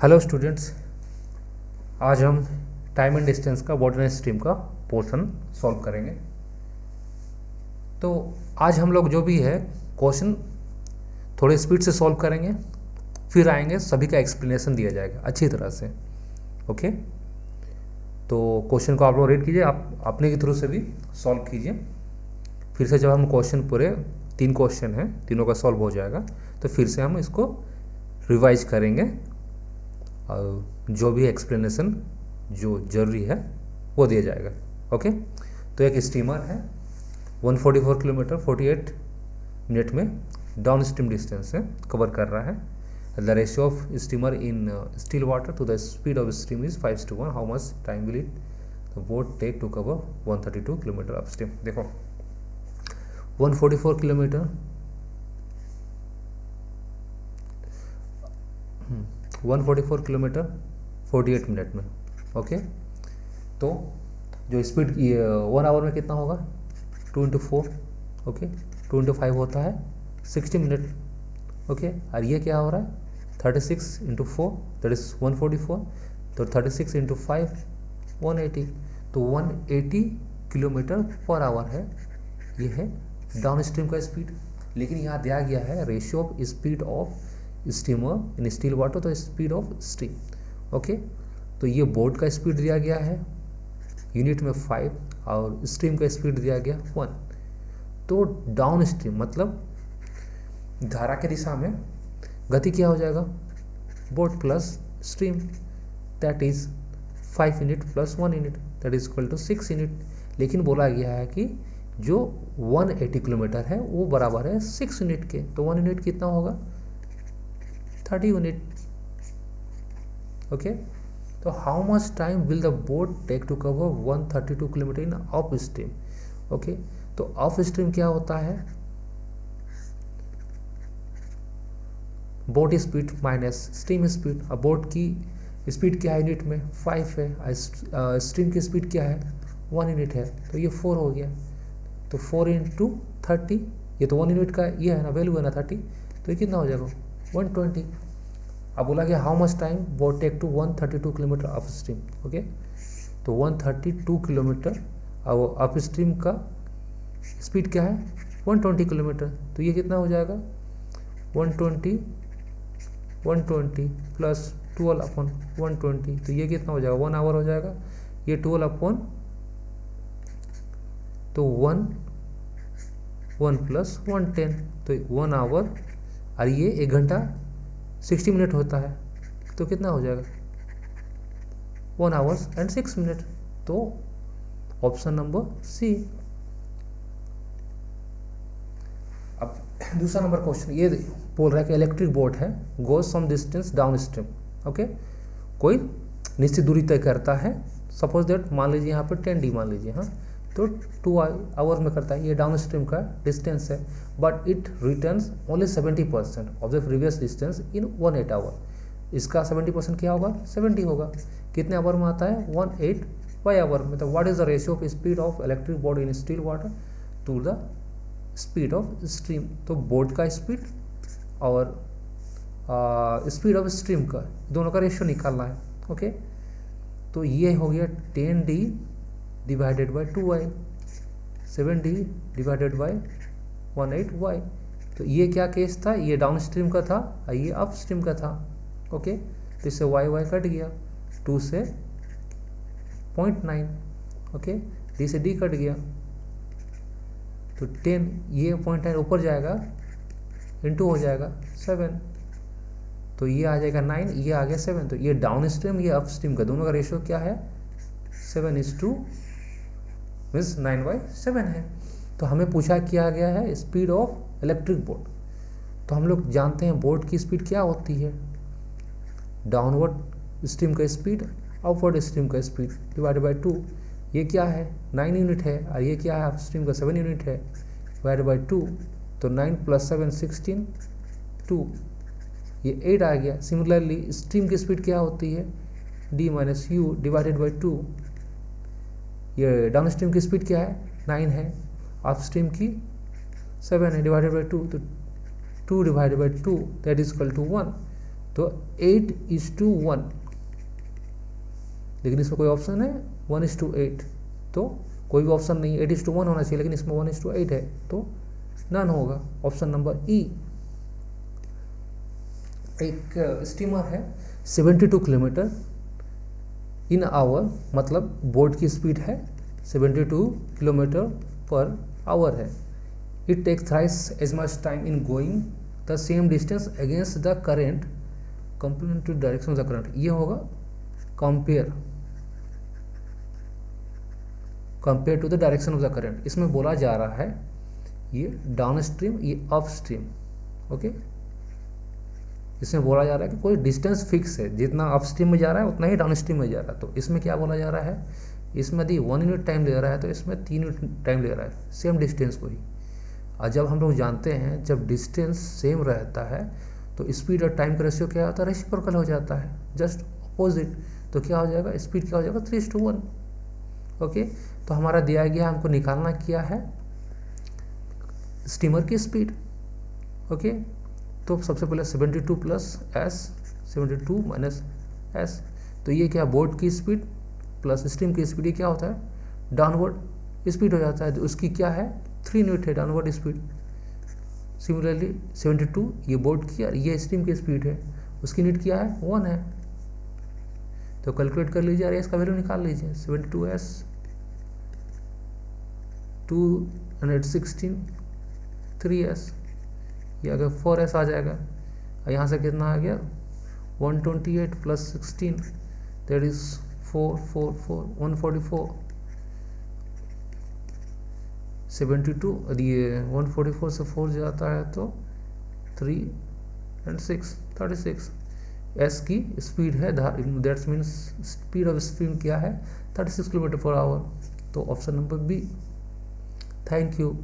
Hello students, आज हम time and distance का वाटर एंड स्ट्रीम का पोर्शन सॉल्व करेंगे। तो आज हम लोग जो भी है क्वेश्चन थोड़े स्पीड से सॉल्व करेंगे, फिर आएंगे सभी का एक्सप्लेनेशन दिया जाएगा अच्छी तरह से। ओके, तो क्वेश्चन को आप लोग रीड कीजिए, आप अपने के थ्रू से भी सॉल्व कीजिए। फिर से जब हम क्वेश्चन पूरे 3 क्वेश्चन हैं, तीनों का सॉल्व हो जाएगा तो फिर से हम इसको रिवाइज करेंगे और जो भी एक्सप्लेनेशन जो ज़रूरी है वो दिया जाएगा। ओके, तो एक स्टीमर है 144 किलोमीटर 48 मिनट में डाउन स्ट्रीम डिस्टेंस से कवर कर रहा है। The ratio of steamer in still water to the speed of stream is 5:1। How much time will it the boat take to cover 132 kilometre upstream. देखो 144 kilometre 144 kilometre 48 minute में। Okay, तो जो speed 1 our में कितना होगा 2 × 4। Okay, 2 × 5 होता है 60 minute. Okay, और ये क्या हो रहा है 36 × 4 दैट इज 144, तो 36 × 5 180, तो 180 किलोमीटर पर आवर है। ये है डाउन स्ट्रीम का स्पीड। लेकिन यहाँ दिया गया है ratio of speed of steamer in still water तो स्पीड ऑफ स्ट्रीम। ओके, तो ये बोट का स्पीड दिया गया है यूनिट में 5 और स्ट्रीम का स्पीड दिया गया 1। तो डाउन स्ट्रीम मतलब धारा के दिशा में गति क्या हो जाएगा boat plus stream, that is 5 unit plus 1 unit that is equal to 6 unit. लेकिन बोला गया है कि जो 180 किलोमीटर है वो बराबर है 6 यूनिट के, तो 1 यूनिट कितना होगा 30 यूनिट। ओके, तो how much time will the boat take to cover 132 kilometre in upstream. Okay, तो अप स्ट्रीम क्या होता है boat speed minus stream speed. अब बोट की स्पीड क्या है यूनिट में 5 है, स्ट्रीम की स्पीड क्या है 1 यूनिट है, तो ये 4 हो गया। तो 4 × 30, ये तो 1 यूनिट का ये है ना वैल्यू है ना 30, तो ये कितना हो जाएगा 120। अब बोला गया how much time boat take to 132 kilometre upstream. Okay, तो 132 किलोमीटर और अप स्ट्रीम का स्पीड क्या है 120 किलोमीटर, तो ये कितना हो जाएगा 120 प्लस 12/120, तो ये कितना हो जाएगा 1 आवर हो जाएगा। ये 12 तो 1 प्लस 110, तो 1 आवर, और ये 1 घंटा 60 मिनट होता है, तो कितना हो जाएगा 1 आवर्स एंड 6 मिनट। तो ऑप्शन नंबर सी। अब दूसरा नंबर क्वेश्चन ये बोल रहा है कि इलेक्ट्रिक बोट है goes some distance downstream. Okay, कोई निश्चित दूरी तय करता है, सपोज दैट मान लीजिए यहाँ पर 10 D मान लीजिए, हाँ, तो 2 आवर्स में करता है। ये डाउन स्ट्रीम का डिस्टेंस है, but it returns only 70% of the previous distance in 1/8 hour. इसका 70% क्या होगा 70 होगा। कितने आवर में आता है 1/8 आवर में। तो what is the ratio of speed of electric boat in still water to the speed of stream. तो बोट का स्पीड और स्पीड ऑफ स्ट्रीम का दोनों का रेशियो निकालना है। ओके, तो ये हो गया 10D divided by 2y, 7D divided by 18y। तो ये क्या केस था, ये डाउन स्ट्रीम का था और ये अप स्ट्रीम का था। ओके, तो इससे y कट गया, 2 से 0.9। ओके, D से D कट गया, तो 10, ये 0.9 ऊपर जाएगा इंटू हो जाएगा 7, तो ये आ जाएगा 9, ये आ गया 7। तो ये डाउन स्ट्रीम ये अप स्ट्रीम का दोनों का रेशियो क्या है 7:2 मीन्स 9/7 है। तो हमें पूछा किया गया है स्पीड ऑफ इलेक्ट्रिक बोट। तो हम लोग जानते हैं बोट की स्पीड क्या होती है डाउनवर्ड स्ट्रीम का स्पीड अपवर्ड स्ट्रीम का स्पीड डिवाइडेड बाई 2। ये क्या है 9 यूनिट है और ये क्या है अप स्ट्रीम का 7 यूनिट है, डिवाइडेड बाई 2, तो 9 + 7 16 2, ये 8 आ गया। सिमिलरली स्ट्रीम की स्पीड क्या होती है D - U डिवाइडेड बाई 2। ये डाउन स्ट्रीम की स्पीड क्या है 9 है, अप स्ट्रीम की 7 है, डिवाइडेड बाई 2, तो 2 divided by 2 that is equal to 1। तो 8:1, लेकिन इसमें कोई ऑप्शन है 1:8, तो कोई भी ऑप्शन नहीं है। 8:1 होना चाहिए, लेकिन इसमें 1:8 है, तो नन होगा। Option number E. एक स्टीमर है 72 किलोमीटर इन आवर, मतलब बोट की स्पीड है 72 किलोमीटर पर आवर है। It takes thrice as much time in going the same distance against the current compare to direction of the current. ये होगा compare to the direction of the current. इसमें बोला जा रहा है ये डाउन स्ट्रीम, ये अप स्ट्रीम। ओके, इसमें बोला जा रहा है कि कोई डिस्टेंस फिक्स है, जितना अप स्ट्रीम में जा रहा है उतना ही डाउन स्ट्रीम में जा रहा है। तो इसमें क्या बोला जा रहा है, इसमें यदि 1 यूनिट टाइम ले रहा है तो इसमें 3 यूनिट टाइम ले रहा है, सेम डिस्टेंस को ही। और जब हम लोग जानते हैं जब डिस्टेंस सेम रहता है तो स्पीड और टाइम का रेशियो क्या होता है, रेसिप्रोकल हो जाता है, जस्ट अपोजिट। तो क्या हो जाएगा, स्पीड क्या हो जाएगा, 3:1। ओके, तो हमारा दिया गया, हमको निकालना क्या है, स्टीमर की स्पीड। ओके, तो सबसे पहले 72 प्लस एस, 72 माइनस एस, तो ये क्या, बोट की स्पीड प्लस स्टीम की स्पीड, ये क्या होता है, डाउनवर्ड स्पीड हो जाता है। तो उसकी क्या है, 3 यूनिट है डाउनवर्ड स्पीड। सिमिलरली 72 ये बोट की और ये स्टीम की स्पीड है, उसकी यूनिट क्या है, 1 है। तो कैलकुलेट कर लीजिए और इसका वैल्यू निकाल लीजिए। 72s 216 3s, ये अगर 4s आ जाएगा। और यहाँ से कितना आ गया, 128 प्लस 16 दैट इज 444 144। 72 और ये 144 से 4 जाता है तो 3 and 6 36। एस की स्पीड है, that's means speed of stream क्या है, 36 किलोमीटर पर आवर। तो option number B. Thank you.